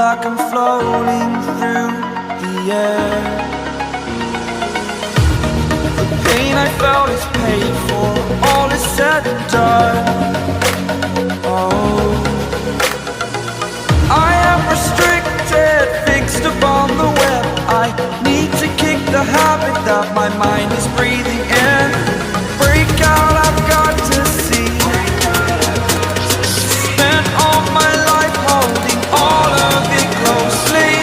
like I'm floating through the air. The pain I felt is paid for, all is said and done. Oh, I am restricted, fixed upon the web. I need to kick the habit that my mind is breathing in. Break out, I've got to see. Spent all my life holding all of it closely.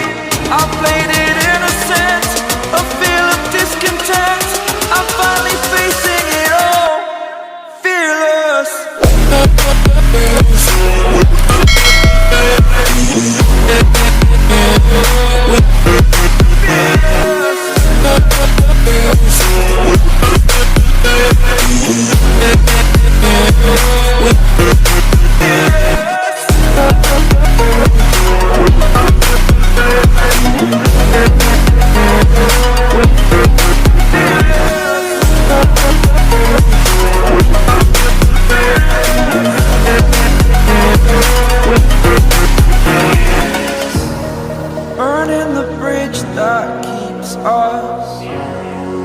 I played it innocent, a feel of discontent. I'm finally facing it all, fearless. Burning the bridge that keeps us.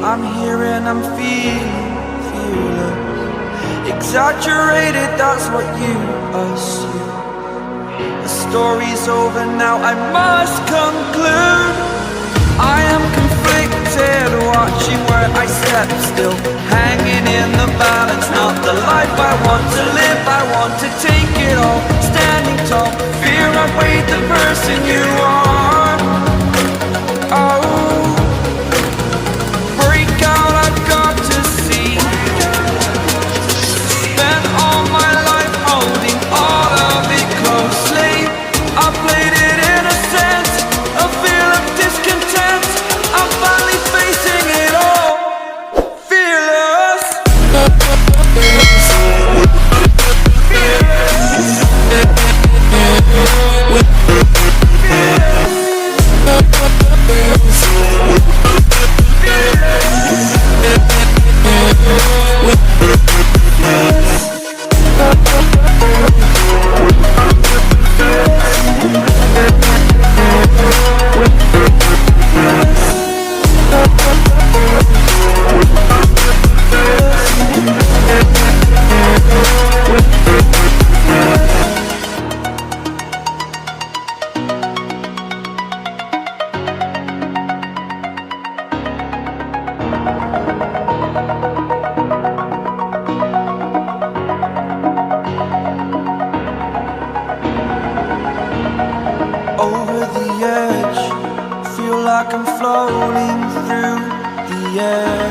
I'm here and I'm feeling fearless. Exaggerated, that's what you assume. The story's over now, I must conclude. I am conflicted, watching where I step still, hanging in the balance. Not the life I want to live, I want to take it all. Standing tall, fear outweighed the person you are. Oh, break out, I've got to see. Spent all my life holding all of it closely. I played it innocent, a feel of discontent. I'm finally facing it all, fearless. Over the edge, feel like I'm floating through the air.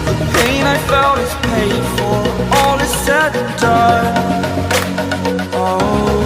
The pain I felt is paid for, all is said and done. Oh,